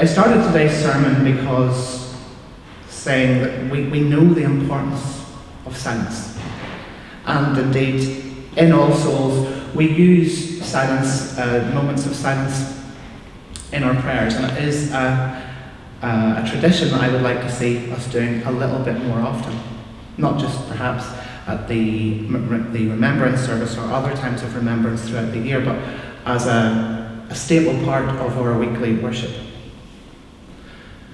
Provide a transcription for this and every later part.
I started today's sermon because saying that we know the importance of silence. And indeed, in All Souls, we use silence, moments of silence in our prayers. And it is a tradition that I would like to see us doing a little bit more often. Not just perhaps at the remembrance service or other times of remembrance throughout the year, but as a staple part of our weekly worship.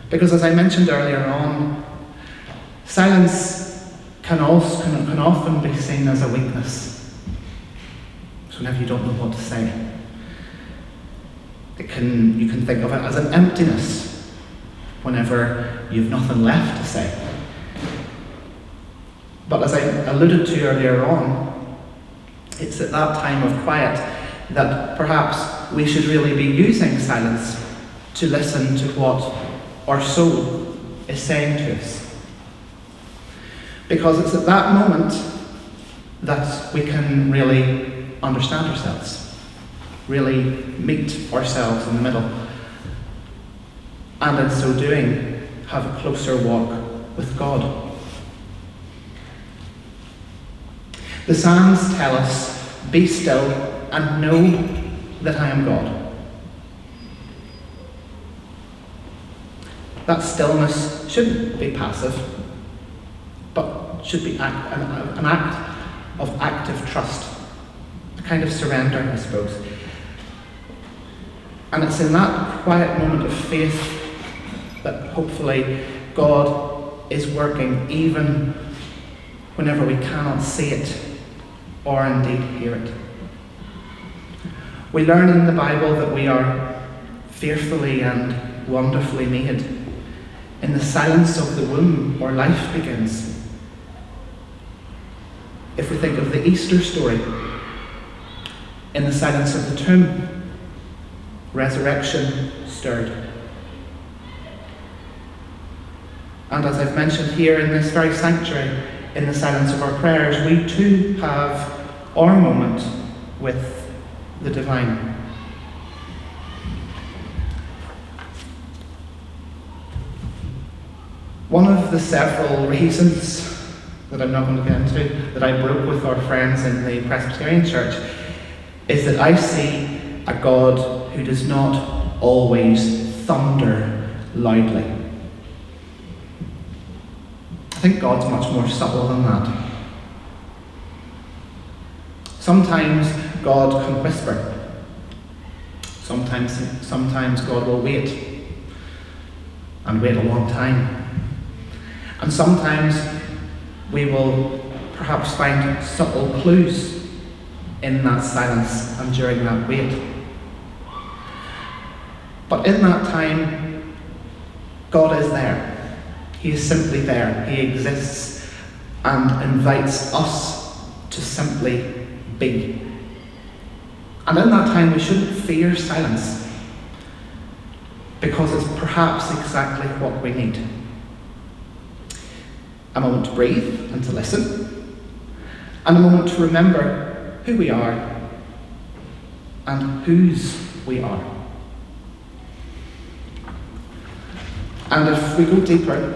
Because as I mentioned earlier on, silence can often be seen as a weakness. So whenever you don't know what to say, you can think of it as an emptiness whenever you've nothing left to say. But as I alluded to earlier on, it's at that time of quiet that perhaps we should really be using silence to listen to what our soul is saying to us. Because it's at that moment that we can really understand ourselves, really meet ourselves in the middle, and in so doing, have a closer walk with God. The Psalms tell us, "Be still and know that I am God." That stillness shouldn't be passive, but should be an act of active trust, a kind of surrender, I suppose. And it's in that quiet moment of faith that hopefully God is working even whenever we cannot see it or indeed hear it. We learn in the Bible that we are fearfully and wonderfully made. In the silence of the womb, where life begins. If we think of the Easter story, in the silence of the tomb, resurrection stirred. And as I've mentioned here in this very sanctuary, in the silence of our prayers, we too have our moment with the divine. One of the several reasons that I'm not going to get into, that I broke with our friends in the Presbyterian church, is that I see a God who does not always thunder loudly. I think God's much more subtle than that. Sometimes God can whisper. Sometimes God will wait, and wait a long time. And sometimes we will perhaps find subtle clues in that silence and during that wait. But in that time, God is there. He is simply there. He exists and invites us to simply be. And in that time, we shouldn't fear silence, because it's perhaps exactly what we need. A moment to breathe and to listen, and a moment to remember who we are and whose we are. And if we go deeper,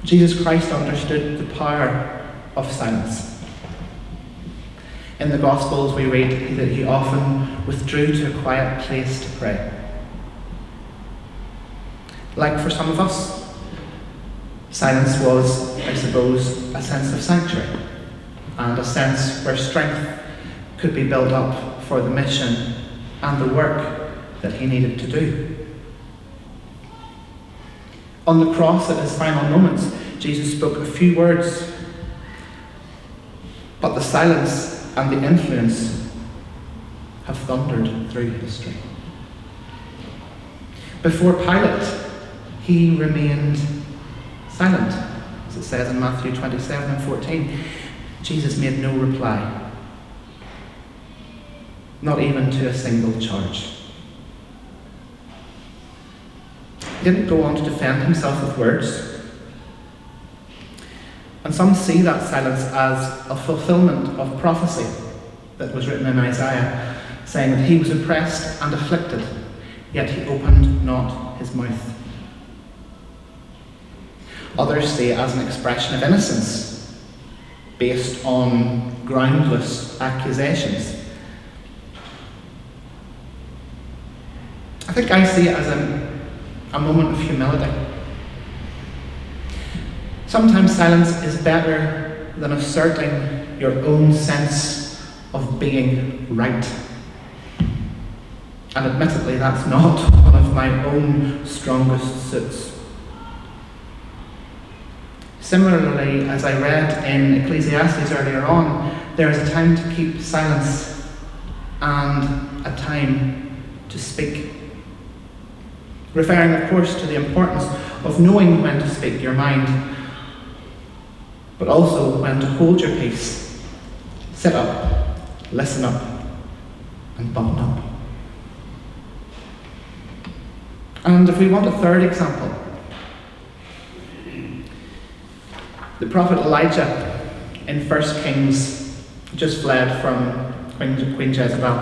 Jesus Christ understood the power of silence. In the Gospels we read that he often withdrew to a quiet place to pray. Like for some of us, silence was, I suppose, a sense of sanctuary and a sense where strength could be built up for the mission and the work that he needed to do. On the cross, at his final moments, Jesus spoke a few words, but the silence and the influence have thundered through history. Before Pilate, he remained silent, as it says in Matthew 27 and 14. Jesus made no reply, not even to a single charge. He didn't go on to defend himself with words. And some see that silence as a fulfillment of prophecy that was written in Isaiah, saying that he was oppressed and afflicted, yet he opened not his mouth. Others see it as an expression of innocence, based on groundless accusations. I think I see it as a moment of humility. Sometimes silence is better than asserting your own sense of being right. And admittedly, that's not one of my own strongest suits. Similarly, as I read in Ecclesiastes earlier on, there is a time to keep silence and a time to speak. Referring, of course, to the importance of knowing when to speak your mind, but also when to hold your peace, sit up, listen up, and button up. And if we want a third example, the prophet Elijah in 1 Kings just fled from Queen Jezebel,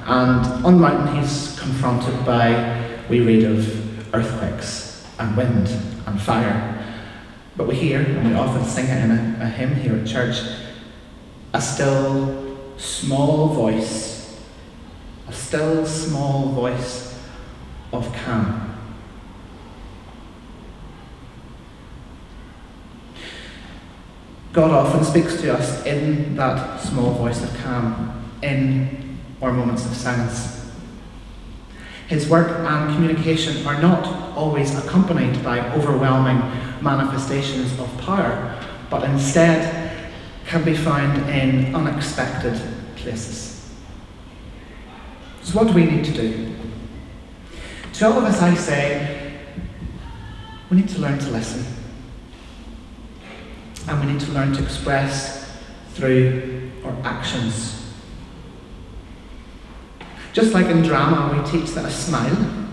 and on the mountain he's confronted by, we read of earthquakes and wind and fire. But we hear, and we often sing it in a hymn here at church, a still small voice of calm. God often speaks to us in that small voice of calm, in our moments of silence. His work and communication are not always accompanied by overwhelming manifestations of power, but instead can be found in unexpected places. So what do we need to do? To all of us I say, we need to learn to listen. And we need to learn to express through our actions. Just like in drama, we teach that a smile,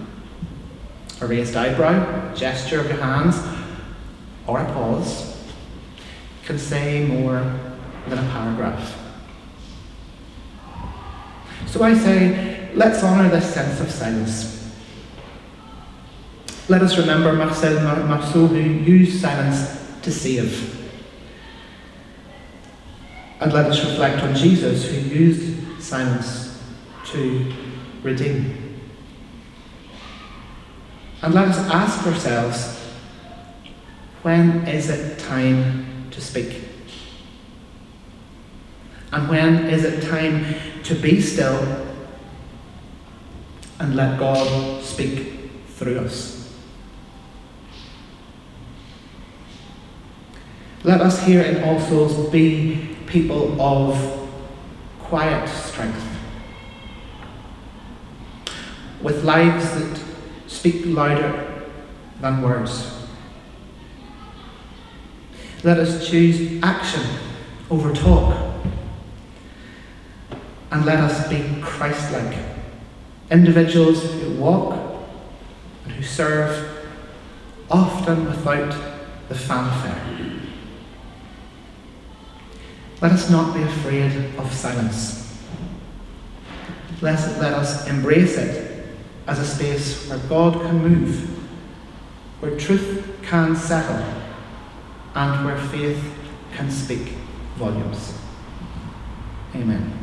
a raised eyebrow, a gesture of your hands, or a pause can say more than a paragraph. So I say, let's honour this sense of silence. Let us remember Marcel Marceau, who used silence to save. And let us reflect on Jesus, who used silence to redeem. And let us ask ourselves, when is it time to speak? And when is it time to be still and let God speak through us? Let us here in All Souls be people of quiet strength, with lives that speak louder than words. Let us choose action over talk, and let us be Christ-like, individuals who walk and who serve, often without the fanfare. Let us not be afraid of silence. Let us embrace it as a space where God can move, where truth can settle, and where faith can speak volumes. Amen.